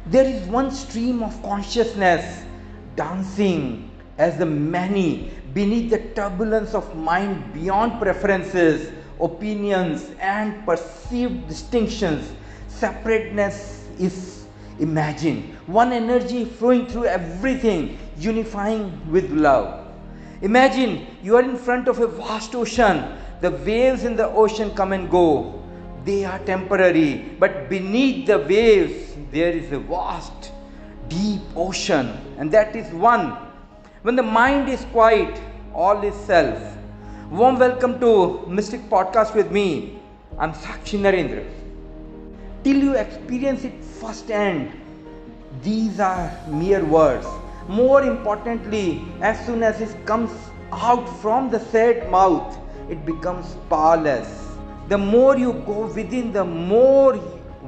There is one stream of consciousness dancing as the many beneath the turbulence of mind beyond preferences, opinions, and perceived distinctions. Separateness is imagined. One energy flowing through everything, unifying with love. Imagine you are in front of a vast ocean. The waves in the ocean come and go. They are temporary, but beneath the waves there is a vast, deep ocean, and that is one. When the mind is quiet, all is self. Warm welcome to Mystic Podcast with me. I'm Sakshi Narendra. Till you experience it firsthand, these are mere words. More importantly, as soon as it comes out from the said mouth, it becomes powerless. The more you go within, the more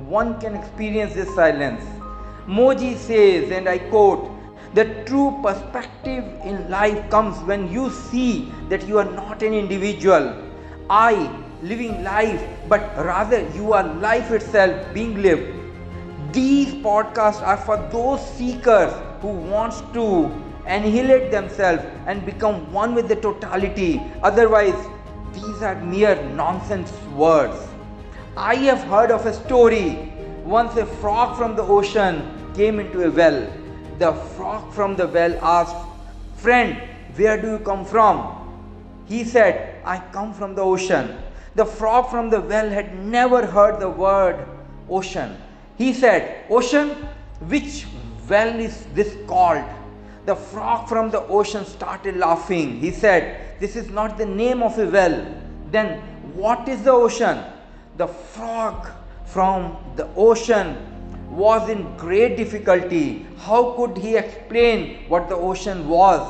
one can experience this silence. Moji says, and I quote, "The true perspective in life comes when you see that you are not an individual, I living life, but rather you are life itself being lived." These podcasts are for those seekers who wants to annihilate themselves and become one with the totality. Otherwise, these are mere nonsense words. I have heard of a story. Once a frog from the ocean came into a well. The frog from the well asked, "Friend, where do you come from?" He said, "I come from the ocean." The frog from the well had never heard the word ocean. He said, "Ocean? Which well is this called?" The frog from the ocean started laughing. He said, "This is not the name of a well." "Then what is the ocean?" The frog from the ocean was in great difficulty. How could he explain what the ocean was?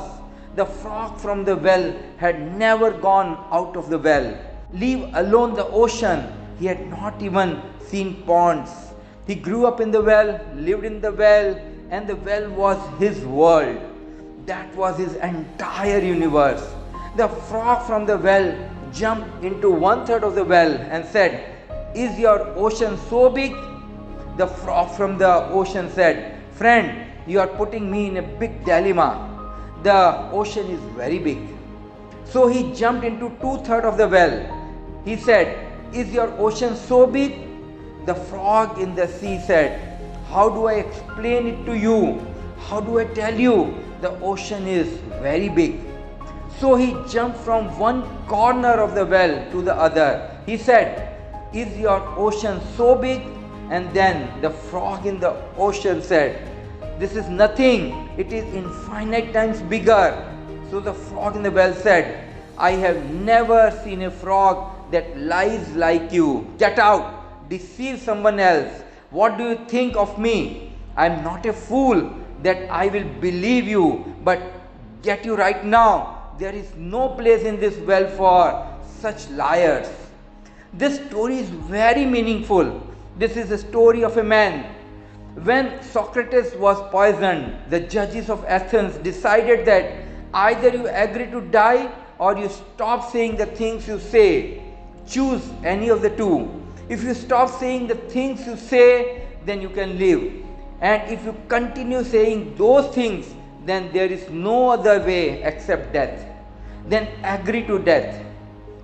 The frog from the well had never gone out of the well. Leave alone the ocean, he had not even seen ponds. He grew up in the well, lived in the well, and the well was his world. That was his entire universe. The frog from the well jumped into 1/3 of the well and said, "Is your ocean so big?" The frog from the ocean said, "Friend, you are putting me in a big dilemma. The ocean is very big." So he jumped into 2/3 of the well. He said, "Is your ocean so big?" The frog in the sea said, "How do I explain it to you? How do I tell you? The ocean is very big." So he jumped from one corner of the well to the other. He said, "Is your ocean so big?" And then the frog in the ocean said, "This is nothing. It is infinite times bigger." So the frog in the well said, "I have never seen a frog that lies like you. Get out. Deceive someone else. What do you think of me? I am not a fool that I will believe you, but get you right now. There is no place in this well for such liars." This story is very meaningful. This is the story of a man. When Socrates was poisoned, the judges of Athens decided that either you agree to die or you stop saying the things you say. Choose any of the two. If you stop saying the things you say, then you can live. And if you continue saying those things, then there is no other way except death. Then agree to death.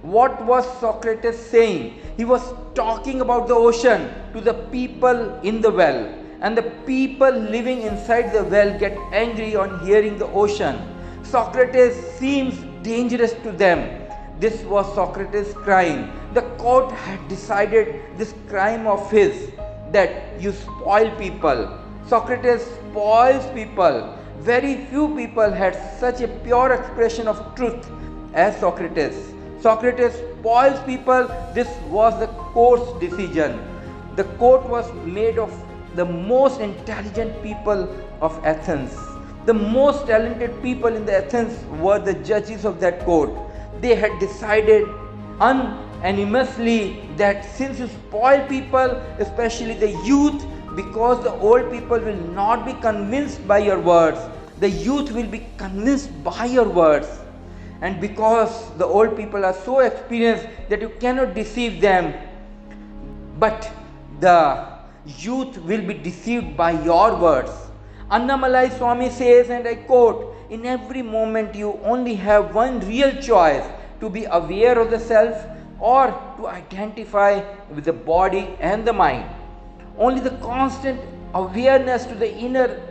What was Socrates saying? He was talking about the ocean to the people in the well. And the people living inside the well get angry on hearing the ocean. Socrates seems dangerous to them. This was Socrates' crime. The court had decided this crime of his, that you spoil people. Socrates spoils people. Very few people had such a pure expression of truth as Socrates. Socrates spoils people. This was the court's decision. The court was made of the most intelligent people of Athens. The most talented people in the Athens were the judges of that court. They had decided unanimously that since you spoil people, especially the youth, because the old people will not be convinced by your words, the youth will be convinced by your words. And because the old people are so experienced that you cannot deceive them, but the youth will be deceived by your words. Annamalai Swami says, and I quote, in every moment you only have one real choice, to be aware of the self or to identify with the body and the mind. Only the constant awareness to the inner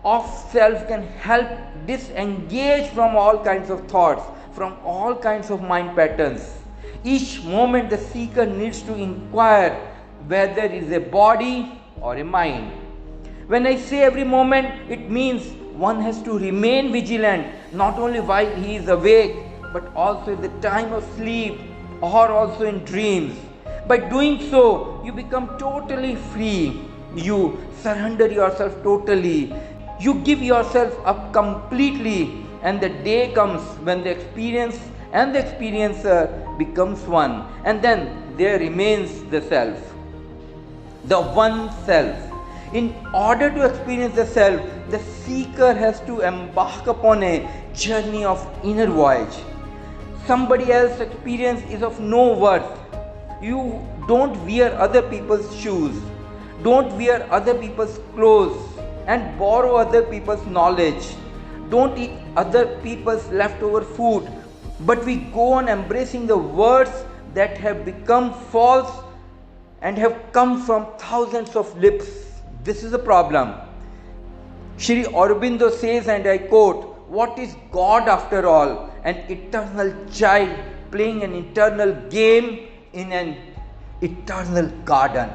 of self can help disengage from all kinds of thoughts, from all kinds of mind patterns. Each moment the seeker needs to inquire whether it is a body or a mind. When I say every moment, it means one has to remain vigilant, not only while he is awake, but also at the time of sleep or also in dreams. By doing so, you become totally free. You surrender yourself totally. You give yourself up completely, and the day comes when the experience and the experiencer becomes one, and then there remains the self, the one self. In order to experience the self, the seeker has to embark upon a journey of inner voyage. Somebody else's experience is of no worth. You don't wear other people's shoes, don't wear other people's clothes, and borrow other people's knowledge. Don't eat other people's leftover food. But we go on embracing the words that have become false and have come from thousands of lips. This is a problem. Shri Aurobindo says, and I quote, what is God after all? An eternal child playing an eternal game in an eternal garden.